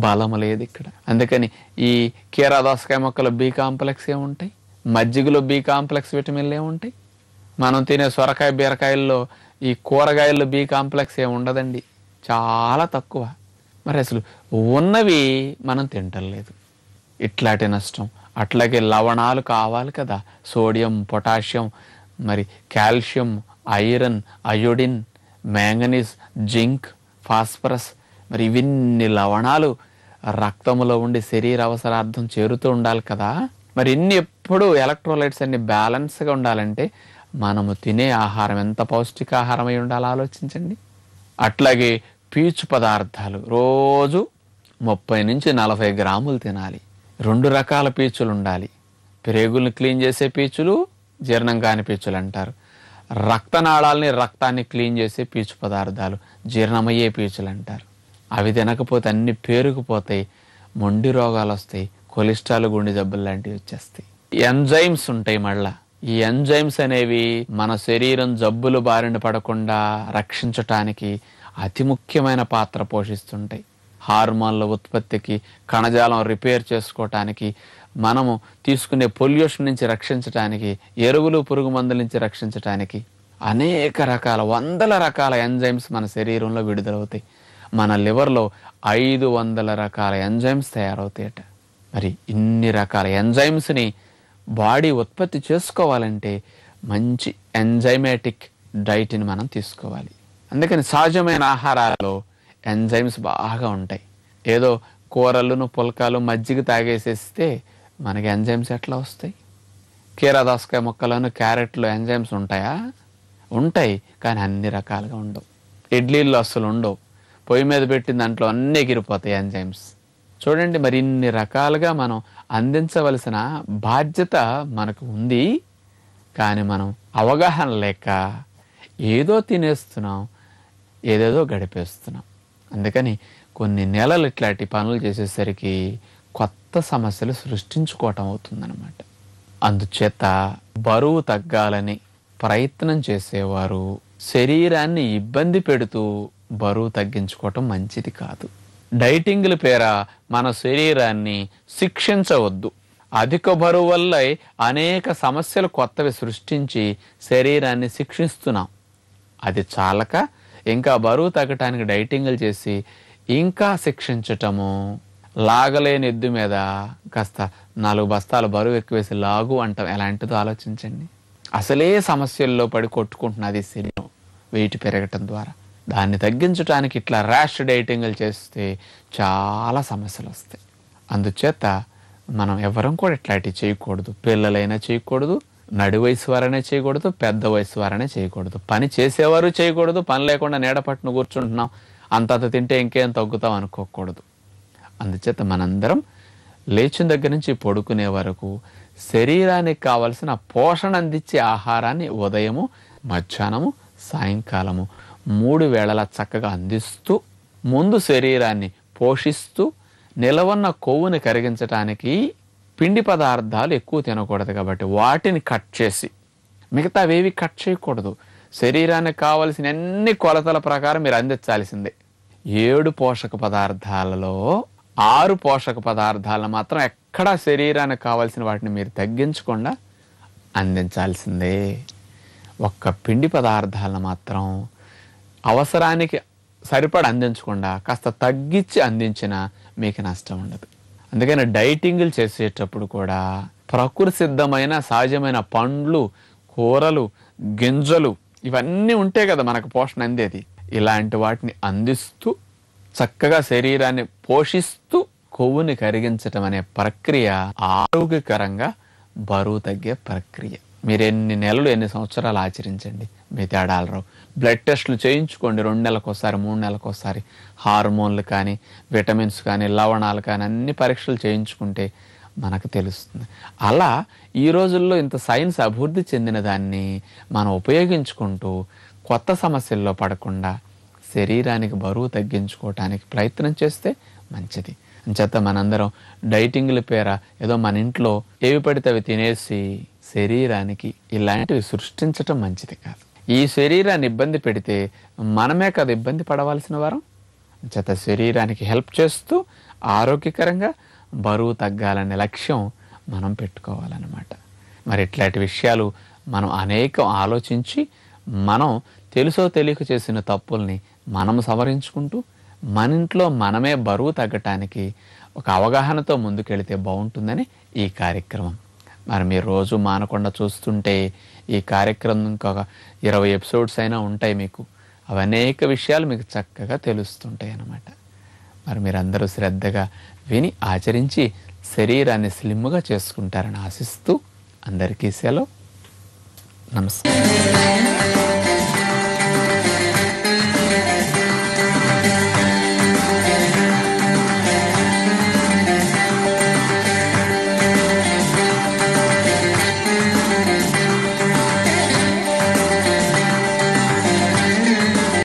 బలం లేదు ఇక్కడ. అందుకని ఈ కీరా దోసకాయ మొక్కలో బి కాంప్లెక్స్ ఏముంటాయి, మజ్జిగలో బి కాంప్లెక్స్ విటమిన్లు ఏముంటాయి, మనం తినే సొరకాయ బీరకాయల్లో ఈ కూరగాయల్లో బి కాంప్లెక్స్ ఏమి ఉండదండి, చాలా తక్కువ. మరి అసలు ఉన్నవి మనం తింటలేదు, ఇట్లాంటి నష్టం. అట్లాగే లవణాలు కావాలి కదా, సోడియం, పొటాషియం, మరి calcium, iron, iodine, manganese, zinc, phosphorus, మరి ఇవన్నీ లవణాలు రక్తంలో ఉండి శరీర అవసరార్థం చేరుతూ ఉండాలి కదా. మరి ఇన్ని ఎప్పుడు ఎలక్ట్రోలైట్స్ అన్ని బ్యాలెన్స్గా ఉండాలంటే మనము తినే ఆహారం ఎంత పౌష్టికాహారం అయి ఉండాలో ఆలోచించండి. అట్లాగే పీచు పదార్థాలు రోజు 30 నుంచి 40 గ్రాములు తినాలి. 2 రకాల పీచులు ఉండాలి. ప్రేగుల్ని క్లీన్ చేసే పీచులు, జీర్ణం కాని పీచులు అంటారు. రక్తనాళాలని, రక్తాన్ని క్లీన్ చేసే పీచు పదార్థాలు జీర్ణమయ్యే పీచులు అంటారు. అవి తినకపోతే అన్ని పేరుకుపోతాయి, మొండి రోగాలు వస్తాయి, కొలెస్ట్రాల్, గుండె జబ్బులు లాంటివి వచ్చేస్తాయి. ఎంజైమ్స్ ఉంటాయి. మళ్ళా ఈ ఎంజైమ్స్ అనేవి మన శరీరం జబ్బులు బారిన పడకుండా రక్షించటానికి అతి ముఖ్యమైన పాత్ర పోషిస్తుంటాయి. హార్మోన్ల ఉత్పత్తికి, కణజాలం రిపేర్ చేసుకోవటానికి, మనము తీసుకునే పొల్యూషన్ నుంచి రక్షించటానికి, ఎరువులు, పురుగు మందుల నుంచి రక్షించటానికి అనేక రకాల, వందల రకాల ఎంజైమ్స్ మన శరీరంలో విడుదలవుతాయి. మన లివర్లో 500 రకాల ఎంజైమ్స్ తయారవుతాయట. మరి ఇన్ని రకాల ఎంజైమ్స్ని బాడీ ఉత్పత్తి చేసుకోవాలంటే మంచి ఎంజైమాటిక్ డైట్ని మనం తీసుకోవాలి. అందుకని సహజమైన ఆహారాల్లో ఎంజైమ్స్ బాగా ఉంటాయి. ఏదో కూరలను, పుల్కాలు, మజ్జిగ తాగేసేస్తే మనకి ఎంజైమ్స్ ఎట్లా వస్తాయి? కీరా దోసకాయ మొక్కలను, క్యారెట్లో ఎంజైమ్స్ ఉంటాయా? ఉంటాయి, కానీ అన్ని రకాలుగా ఉండవు. ఇడ్లీల్లో అస్సలు ఉండవు. పొయ్యి మీద పెట్టిన దాంట్లో అన్నీ ఎగిరిపోతాయి ఎంజైమ్స్. చూడండి, మరి ఇన్ని రకాలుగా మనం అందించవలసిన బాధ్యత మనకు ఉంది. కానీ మనం అవగాహన లేక ఏదో తినేస్తున్నాం, ఏదేదో గడిపేస్తున్నాం. అందుకని కొన్ని నెలలు ఇట్లాంటి పనులు చేసేసరికి కొత్త సమస్యలు సృష్టించుకోవటం అవుతుందన్నమాట. అందుచేత బరువు తగ్గాలని ప్రయత్నం చేసేవారు శరీరాన్ని ఇబ్బంది పెడుతూ బరువు తగ్గించుకోవటం మంచిది కాదు. డైటింగ్ల పేర మన శరీరాన్ని శిక్షించవద్దు. అధిక బరువు వల్ల అనేక సమస్యలు కొత్తవి సృష్టించి శరీరాన్ని శిక్షిస్తున్నాం. అది చాలక ఇంకా బరువు తగ్గటానికి డైటింగ్లు చేసి ఇంకా శిక్షించటము, లాగలేని ఎద్దు మీద కాస్త 4 బస్తాలు బరువు ఎక్కువేసి లాగు అంటాం. ఎలాంటిదో ఆలోచించండి. అసలే సమస్యల్లో పడి కొట్టుకుంటున్నది శరీరం వెయిట్ పెరగటం ద్వారా. దాన్ని తగ్గించడానికి ఇట్లా ర్యాష్ డైటింగ్లు చేస్తే చాలా సమస్యలు వస్తాయి. అందుచేత మనం ఎవరం కూడా ఇట్లాంటివి చేయకూడదు. పిల్లలైనా చేయకూడదు, నడి వయసు వారైనా చేయకూడదు, పెద్ద వయసు వారైనా చేయకూడదు. పని చేసేవారు చేయకూడదు. పని లేకుండా నీడ పట్టును కూర్చుంటున్నాం, అంతంత తింటే ఇంకేం తగ్గుతాం అనుకోకూడదు. అందుచేత మనందరం లేచిన దగ్గర నుంచి పడుకునే వరకు శరీరానికి కావలసిన పోషణ అందించే ఆహారాన్ని ఉదయము, మధ్యాహ్నము, సాయంకాలము 3 వేళలా చక్కగా అందిస్తూ, ముందు శరీరాన్ని పోషిస్తూ, నిలవన్న కొవ్వుని కరిగించడానికి పిండి పదార్థాలు ఎక్కువ తినకూడదు కాబట్టి వాటిని కట్ చేసి, మిగతావేవి కట్ చేయకూడదు. శరీరానికి కావలసిన అన్ని కొలతల ప్రకారం మీరు అందించాల్సిందే. 7 పోషక పదార్థాలలో 6 పోషక పదార్థాలను మాత్రం ఎక్కడా శరీరానికి కావాల్సిన వాటిని మీరు తగ్గించకుండా అందించాల్సిందే. ఒక్క పిండి పదార్థాలను మాత్రం అవసరానికి సరిపడ అందించకుండా కాస్త తగ్గించి అందించినా మీకు నష్టం ఉండదు. అందుకని డైటింగ్లు చేసేటప్పుడు కూడా ప్రకృతి సిద్ధమైన సహజమైన పండ్లు, కూరలు, గింజలు ఇవన్నీ ఉంటే కదా మనకు పోషణ అందేది. ఇలాంటి వాటిని అందిస్తూ చక్కగా శరీరాన్ని పోషిస్తూ కొవ్వుని కరిగించటం అనే ప్రక్రియ ఆరోగ్యకరంగా బరువు తగ్గే ప్రక్రియ. మీరు ఎన్ని నెలలు, ఎన్ని సంవత్సరాలు ఆచరించండి, మీ తేడాలు రావు. బ్లడ్ టెస్టులు చేయించుకోండి 2 నెలలకోసారి, 3 నెలలకోసారి. హార్మోన్లు కానీ, విటమిన్స్ కానీ, లవణాలు కానీ అన్ని పరీక్షలు చేయించుకుంటే మనకు తెలుస్తుంది. అలా ఈ రోజుల్లో ఇంత సైన్స్ అభివృద్ధి చెందిన దాన్ని మనం ఉపయోగించుకుంటూ కొత్త సమస్యల్లో పడకుండా శరీరానికి బరువు తగ్గించుకోవటానికి ప్రయత్నం చేస్తే మంచిది. అంచేత మనందరం డైటింగ్ల పేర ఏదో మన ఇంట్లో ఏవి పడితే అవి తినేసి శరీరానికి ఇలాంటివి సృష్టించటం మంచిది కాదు. ఈ శరీరాన్ని ఇబ్బంది పెడితే మనమే కదా ఇబ్బంది పడవలసిన వారం. చేత శరీరానికి హెల్ప్ చేస్తూ ఆరోగ్యకరంగా బరువు తగ్గాలనే లక్ష్యం మనం పెట్టుకోవాలన్నమాట. మరి ఇట్లాంటి విషయాలు మనం అనేకం ఆలోచించి మనం తెలుసో తెలియక చేసిన తప్పుల్ని మనం సవరించుకుంటూ మన ఇంట్లో మనమే బరువు తగ్గటానికి ఒక అవగాహనతో ముందుకెళితే బాగుంటుందని ఈ కార్యక్రమం. మరి మీరు రోజు మానకుండా చూస్తుంటే ఈ కార్యక్రమం ఇంకొక 20 ఎపిసోడ్స్ అయినా ఉంటాయి మీకు. అవి అనేక విషయాలు మీకు చక్కగా తెలుస్తుంటాయి అన్నమాట. మరి మీరందరూ శ్రద్ధగా విని ఆచరించి శరీరాన్ని స్లిమ్గా చేసుకుంటారని ఆశిస్తూ అందరికీ సెలవు. నమస్కారం.